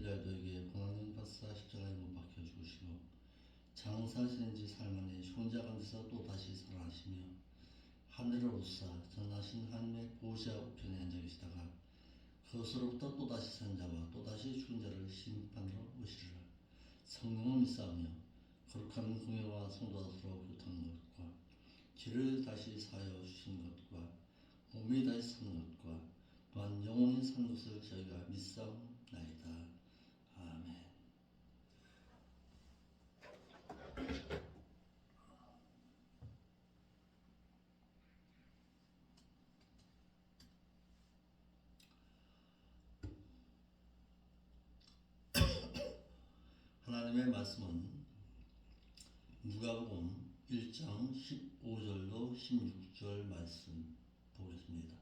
빌라도에게 고난을 받사 십자가에 못 박혀 죽으시고 장사하시는 지 사흘 만에 혼자 가운데서 또다시 살아나시며 하늘을 오사 전하신 하나님의 보좌 우편에 앉아 계시다가 그것으로부터 또다시 산 자와 또다시 죽은 자를 심판으로 오시리라. 성령을 믿사오며 거룩한 공예와 성도들로 교통하는 것과 길을 다시 사하여 주신 것과 몸이 다시 사는 것과 또한 영원히 사는 것을 저희가 믿사옵나이다. 아멘. 하나님의 말씀은 누가복음 1장 15절로 16절 말씀 보겠습니다.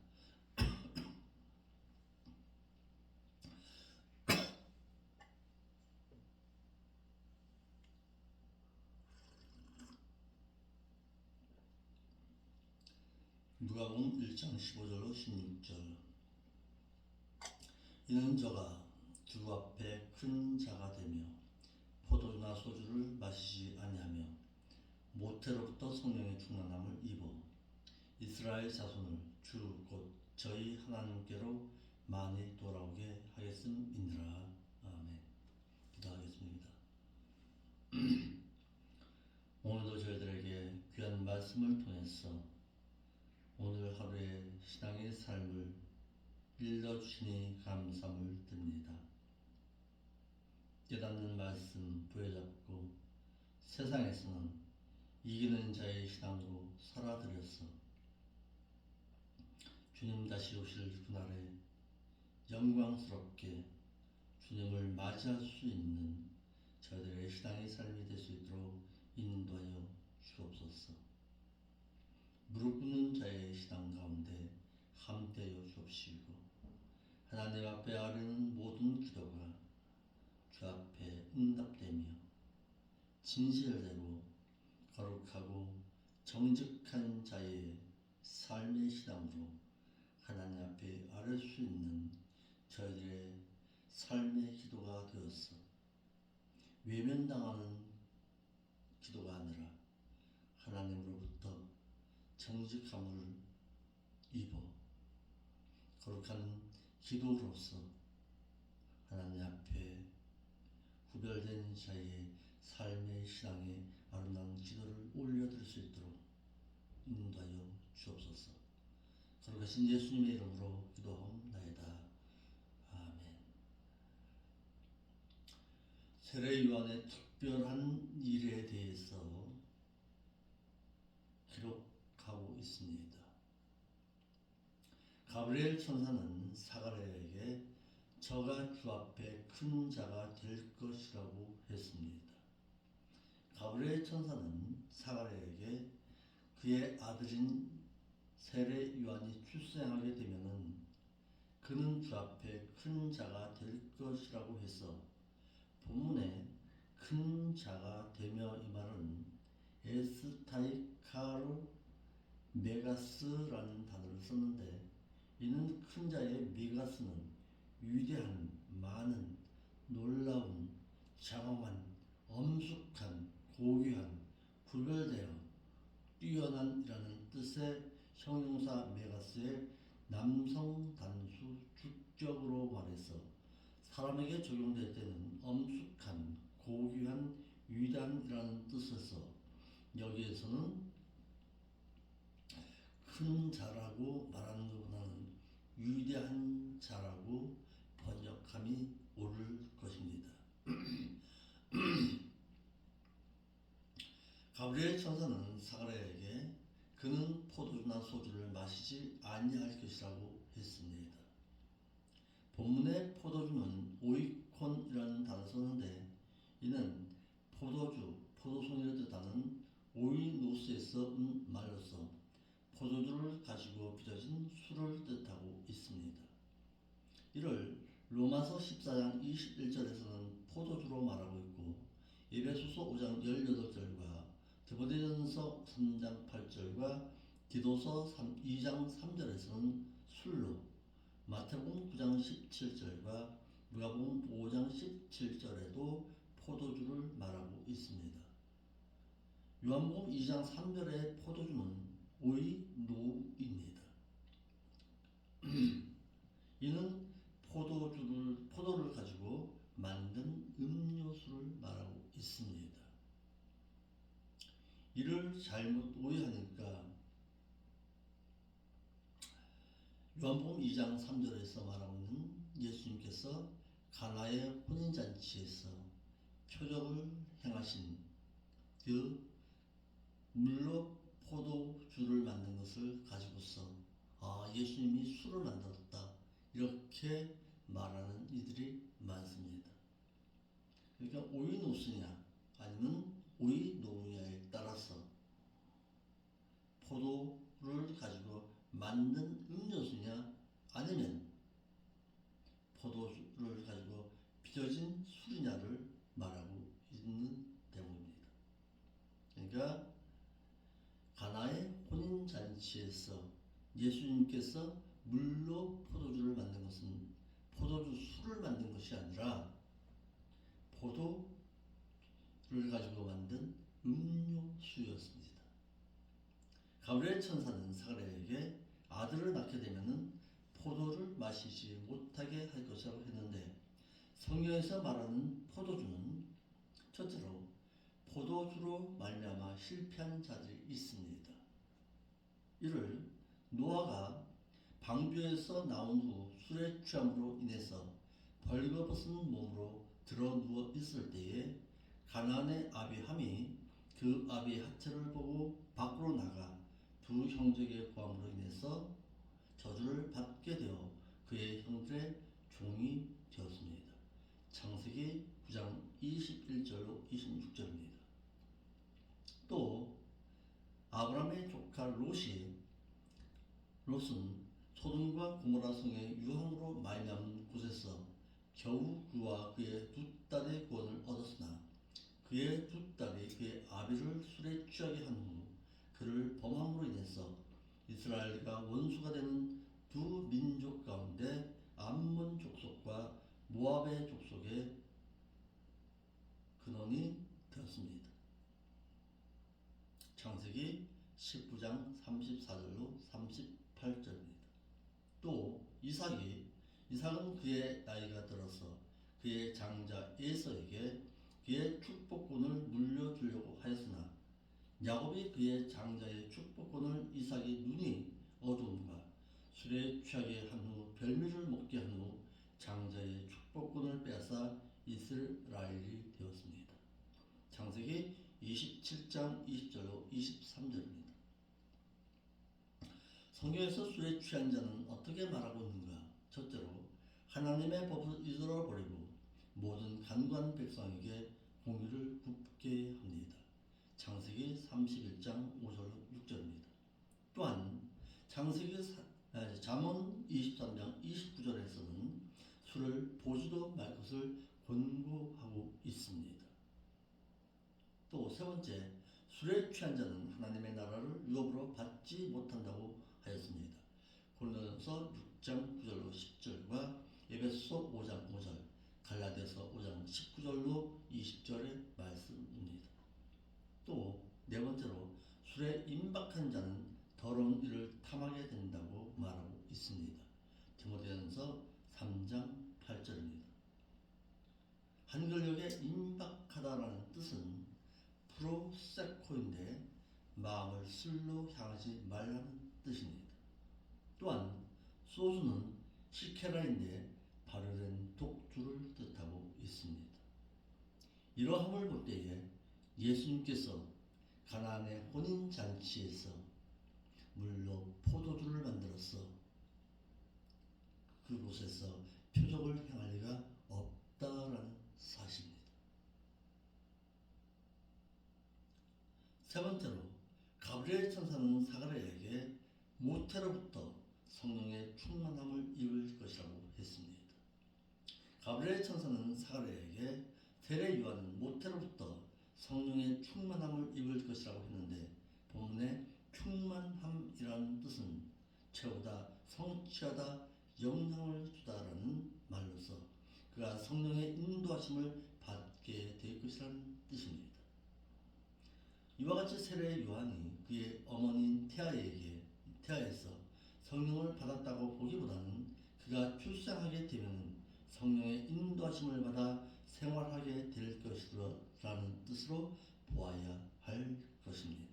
누가복음 1장 15절로 16절. 이는 저가 주 앞에 큰 자가 되며 포도주나 소주를 마시지 아니하며 모태로부터 성령의 충만함을 입어 이스라엘 자손을 주 곧 저희 하나님께로 많이 돌아오게 하겠음이니라. 아멘. 기도하겠습니다. 오늘도 저희들에게 귀한 말씀을 통해서 오늘 하루의 신앙의 삶을 일러주시니 감사함을 드립니다. 깨닫는 말씀 부여잡고 세상에서는 이기는 자의 신앙으로 살아드려서 주님 다시 오실 그날에 영광스럽게 주님을 맞이할 수 있는 저희들의 신앙의 삶이 될 수 있도록 인도하여 주옵소서. 무릎 꿇는 자의 신앙 가운데 함께하여 주옵시고 하나님 앞에 아뢰는 모든 기도가 주 앞에 응답되며 진실대로 거룩하고 정직한 자의 삶의 신앙으로 하나님 앞에 아뢰 수 있는 저희들의 삶의 기도가 되어서 외면당하는 기도가 아니라 하나님으로부터 정직함을 입어 거룩한 기도로서 하나님 앞에 구별된 자의 삶의 신앙의 아름다운 기도를 올려드릴 수 있도록 인도하여 주옵소서. 거룩하신 예수님의 이름으로 기도하옵나이다. 아멘. 세례 요한의 특별한 일에 대해서 기록하고 있습니다. 가브리엘 천사는 사가랴에게 저가 주 앞에 큰 자가 될 것이라고 했습니다. 가브리엘 천사는 사가랴에게 그의 아들인 세례 요한이 출생하게 되면은 그는 주 앞에 큰 자가 될 것이라고 해서 본문에 큰 자가 되며 이 말은 에스타이카로 메가스라는 단어를 썼는데 이는 큰 자의 메가스는 위대한, 많은, 놀라운, 장엄한, 엄숙한, 고귀한, 구별되어 뛰어난이라는 뜻의 형용사 메가스의 남성 단수 주격으로 말해서 사람에게 적용될 때는 엄숙한, 고귀한, 위대한이라는 뜻에서 여기에서는 큰 자라고 말하는 것보다는 위대한 자라고 번역함이 옳을 것입니다. 가브리엘 천사는 사가랴에게 그는 포도주나 소주를 마시지 아니할 것이라고 했습니다. 본문의 포도주는 오이콘이라는 단어를 썼는데 이는 포도주, 포도송이를 뜻하는 오이노스에서 온 말로서 포도주를 가지고 빚어진 술을 뜻하고 있습니다. 이를 로마서 14장 21절에서는 포도주로 말하고 있고 에베소서 5장 18절과 디모데전서 3장 8절과 디도서 2장 3절에서는 술로 마태복음 9장 17절과 누가복음 5장 27절에도 포도주를 말하고 있습니다. 요한복음 2장 3절의 포도주는 오이 노우입니다. 이는 포도를 가지고 만든 음료수를 말하고 있습니다. 이를 잘못 오해하니까 요한복음 2장 3절에서 말하고 있는 예수님께서 가나의 혼인잔치에서 표적을 행하신 그 물로 포도주를 만든 것을 가지고서 예수님이 술을 만들었다 이렇게 말하는 이들이 많습니다. 그러니까 오이 노스냐 아니면 오이 노우냐에 따라서 포도를 가지고 만든 음료수냐 아니면 포도주를 가지고 빚어진 술이냐를 말하고 있는 대목입니다. 그러니까 가나의 혼인잔치에서 예수님께서 물로 포도주를 만든 것은 포도주 술을 만든 것이 아니라 포도를 가지고 만든 음료수였습니다. 가브리엘 천사는 사가랴에게 아들을 낳게 되면은 포도를 마시지 못하게 할 것이라고 했는데 성경에서 말하는 포도주는 첫째로 포도주로 말미암아 실패한 자들이 있습니다. 이를 노아가 방주에서 나온 후 술에 취함으로 인해서 벌거벗은 몸으로 드러 누워 있을 때에 가나안의 아비 함이 그 아비의 하체를 보고 밖으로 나가 두 형제의 고함으로 인해서 저주를 받게 되어 그의 형들의 종이 되었습니다. 창세기 9장 21절로 26절입니다. 또 아브라함의 조카 롯은 소돔과 고모라 성의 유황으로 말미암은 곳에서 겨우 그와 그의 두 딸의 구원을 얻었으나 그의 두 딸이 그의 아비를 술에 취하게 한 후 그를 범함으로 인해서 이스라엘과 원수가 되는 두 민족 가운데 암몬 족속과 모압의 족속의 근원이 되었습니다. 창세기 19장 34절로 38절입니다. 또 이삭은 그의 나이가 들어서 그의 장자 에서에게 그의 축복권을 물려주려고 하였으나 야곱이 그의 장자의 축복권을 이삭의 눈이 어두움과 술에 취하게 한 후 별미를 먹게 한 후 장자의 축복권을 빼앗아 이스라엘이 되었습니다. 창세기 27장 20절로 23절입니다. 성경에서 술에 취한 자는 어떻게 말하고 있는가? 첫째로 하나님의 법을 잊어버리고 모든 간구한 백성에게 공의를 굽게 합니다. 창세기 31장 5절로 6절입니다. 또한 잠언 23장 29절에서는 술을 보지도 말 것을 권고하고 있습니다. 또 세 번째, 술에 취한 자는 하나님의 나라를 유업으로 받지 못한다고 하였습니다. 고린도전서 6장 9절로 10절과 에베소 5장 5절, 갈라디아서 5장 19절로 20절의 말씀입니다. 또 네 번째로 술에 임박한 자는 더러운 일을 탐하게 된다고 말하고 있습니다. 디모데전서 3장 8절입니다. 한글역에 임박하다라는 뜻은 프로세코인데 마음을 술로 향하지 말라는 뜻입니다. 또한 소주는 시케라인데 발효된 독주를 뜻하고 있습니다. 이러함을 볼 때에 예수님께서 가나안의 혼인잔치에서 물로 포도주를 만들어서 그곳에서 표적을 행할 리가 없다라는 사실입니다. 세 번째로 가브리엘 천사는 사가랴에게 모태로부터 성령의 충만함을 입을 것이라고 했습니다. 가브리엘 천사는 사가랴에게 세례 요한은 모태로부터 성령의 충만함을 입을 것이라고 했는데 본문의 충만함이라는 뜻은 채우다, 성취하다, 영향을 주다라는 말로서 그가 성령의 인도하심을 받게 될 것이라는 뜻입니다. 이와 같이 세례 요한이 그의 어머니인 태아에서 성령을 받았다고 보기보다는 그가 출생하게 되면 성령의 인도하심을 받아 생활하게 될 것이라는 뜻으로 보아야 할 것입니다.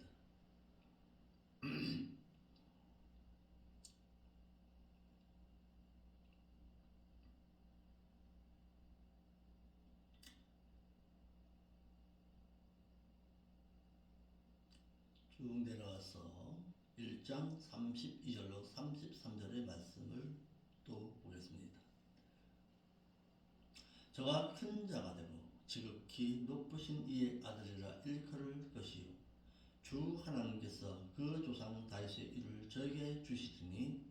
쭉 내려와서 1장 32절로 33절의 말씀을 또 보겠습니다. 저가 큰 자가 되고 지극히 높으신 이의 아들이라 일컬을 것이요 주 하나님께서 그 조상 다윗의 이를 저에게 주시리니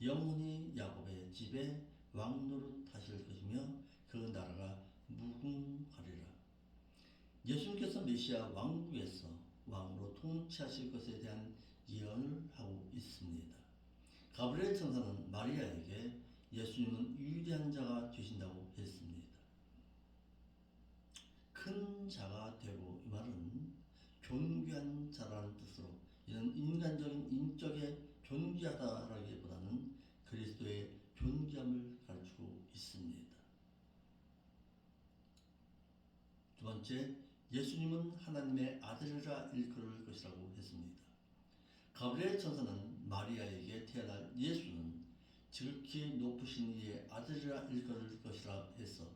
영원히 야곱의 집에 왕노릇하실 것이며 그 나라가 무궁하리라. 예수님께서 메시아 왕국에서 왕으로 통치하실 것에 대한 예언을 하고 있습니다. 가브리엘 천사는 마리아에게 예수님은 위대한 자가 되신다고 했습니다. 큰 자가 되고 이 말은 존귀한 자라는 뜻으로 이는 인간적인 인격에 존귀하다라기보다는 그리스도의 존귀함을 가르치고 있습니다. 두 번째, 예수님은 하나님의 아들이라 일컬을 것이라고 했습니다. 가브리엘 천사는 마리아에게 태어날 예수는 지극히 높으신 이의 아들이라 일컬을 것이라 해서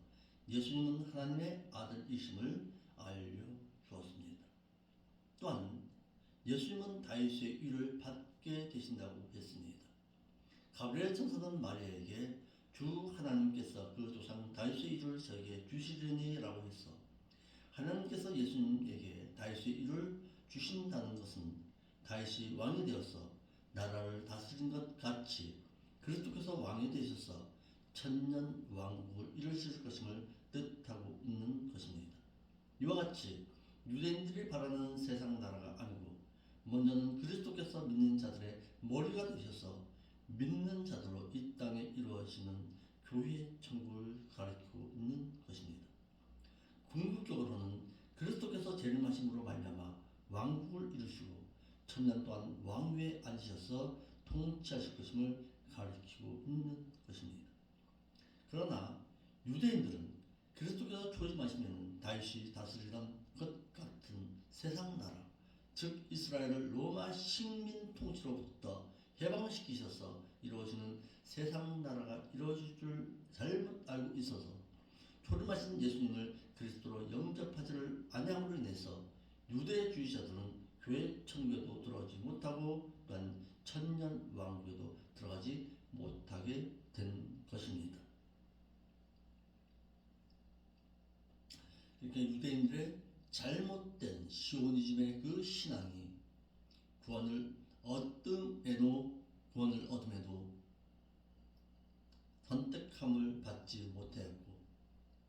예수님은 하나님의 아들이심을 알려주었습니다. 또한 예수님은 다윗의 위를 받게 되신다고 했습니다. 가브리엘 천사는 마리아에게 주 하나님께서 그 조상 다윗의 위를 저에게 주시리니 라고 해서 하나님께서 예수님에게 다윗의 위를 주신다는 것은 다윗이 왕이 되어서 나라를 다스린 것 같이 그리스도께서 왕이 되셔서 천년 왕국을 이루실 것임을 뜻하고 있는 것입니다. 이와 같이 유대인들이 바라는 세상 나라가 아니고 먼저는 그리스도께서 믿는 자들의 머리가 되셔서 믿는 자들로 이 땅에 이루어지는 교회 천국을 가리키고 있는 것입니다. 궁극적으로는 그리스도께서 재림하심으로 말미암아 왕국을 이루시고 천년 동안 왕위에 앉으셔서 통치하실 것임을 가리키고 있는 것입니다. 그러나 유대인들은 그리스도께서 초림하시면 다윗이 다스리던 것 같은 세상 나라, 즉 이스라엘을 로마 식민 통치로부터 해방시키셔서 이루어지는 세상 나라가 이루어질 줄 잘못 알고 있어서 초림하신 예수님을 그리스도로 영접하지를 아니함으로 인해서 유대주의자들은 교회 천국에도 들어가지 못하고 또한 천년 왕국에도 들어가지 못하게 된 것입니다. 그러니까 유대인들의 잘못된 시오니즘의 그 신앙이 구원을 얻음에도 선택함을 받지 못하였고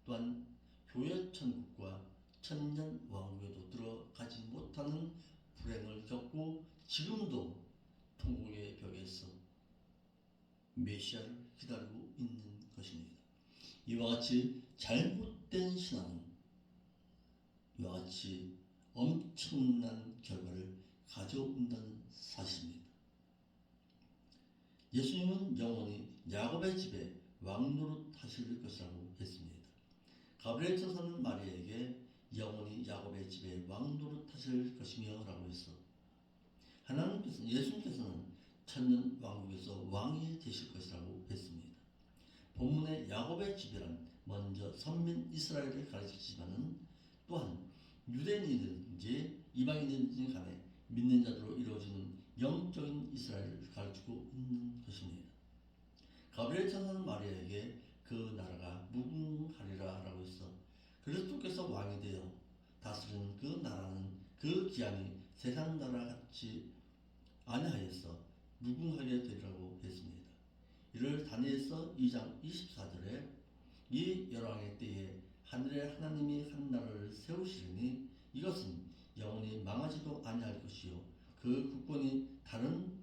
또한 교회 천국과 천년 왕국에도 들어가지 못하는 불행을 겪고 지금도 통곡의 벽에서 메시아를 기다리고 있는 것입니다. 이와 같이 잘못된 신앙은 이와 같이 엄청난 결과를 가져온다는 사실입니다. 예수님은 영원히 야곱의 집에 왕노릇 하실 것이라고 했습니다. 가브리엘 천사는 마리아에게 영원히 야곱의 집에 왕노릇 하실 것이며 라고 했어. 예수님께서는 천년 왕국에서 왕이 되실 것이라고 했습니다. 본문의 야곱의 집이란 먼저 선민 이스라엘을 가르치지만은 또한 유대인이든지 이방인이든지 간에 믿는 자들로 이루어지는 영적인 이스라엘을 가르치고 있는 것입니다. 가브리엘 천사는 마리아에게 그 나라가 무궁하리라 라고 했어. 그리스도께서 왕이 되어 다스리는 그 나라는 그 기한이 세상 나라 같이 아니하여서 무궁하게 되리라고 했습니다. 이를 다니엘서 2장 24절에 이 열왕의 때에 하늘의 하나님이 한 나라를 세우시리니 이것은 영원히 망하지도 아니할 것이요 그 국권이 다른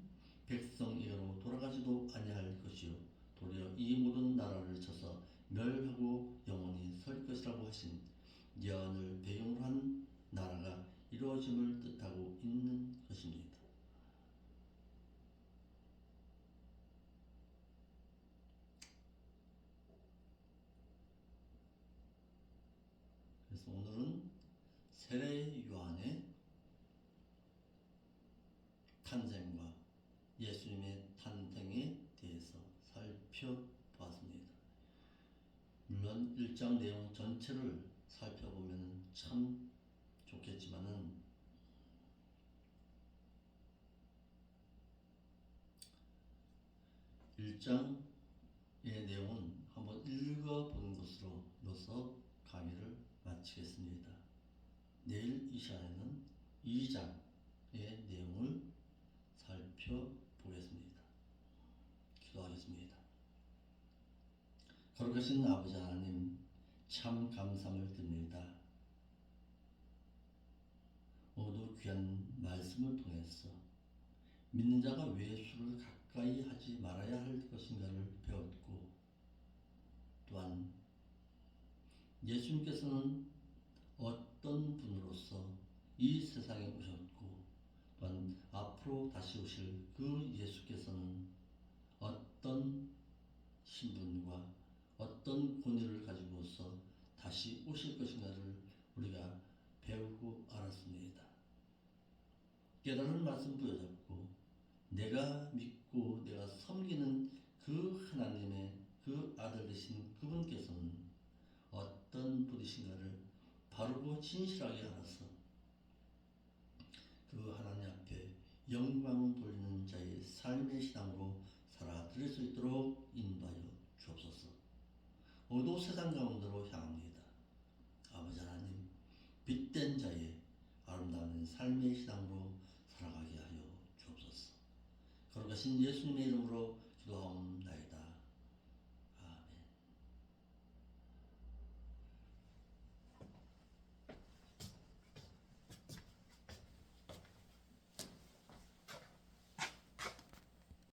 백성에게로 돌아가지도 아니할 것이요 도리어 이 모든 나라를 쳐서 멸하고 영원히 설 것이라고 하신 예언을 배경으로 한 나라가 이루어짐을 뜻하고 있는 것입니다. 그래서 오늘은 세례 요한의 탄생과 예수님의 탄생에 대해서 살펴보았습니다. 물론 1장 내용 전체를 살펴보면 참 좋겠지만은 1장의 내용은 한번 읽어본 것으로서 강의를 마치겠습니다. 내일 이 시간에는 2장의 내용을 살펴보겠습니다. 기도하겠습니다. 거룩하신 아버지 하나님, 참 감사함을 드립니다. 모두 귀한 말씀을 통해서 믿는 자가 왜 술을 가까이 하지 말아야 할 것인가를 배웠고, 또한 예수님께서는 어떤 분으로서 이 세상에 오셨고, 또한 앞으로 다시 오실 그 예수께서는 어떤 신분과 어떤 권위를 가지고서 다시 오실 것인가를 우리가 배우고 알았습니다. 깨달은 말씀 부여잡고 내가 믿고 내가 섬기는 그 하나님의 그 아들 되신 그분께서는 어떤 분이신가를 바르고 진실하게 알아서 그 하나님 앞에 영광 돌리는 자의 삶의 신앙으로 살아드릴 수 있도록 인도하여 주옵소서. 오늘도 세상 가운데로 향합니다. 아버지 하나님, 빛된 자의 아름다운 삶의 신앙으로 살아가게 하여 주옵소서. 거룩하신 예수님의 이름으로 기도하옵나이다.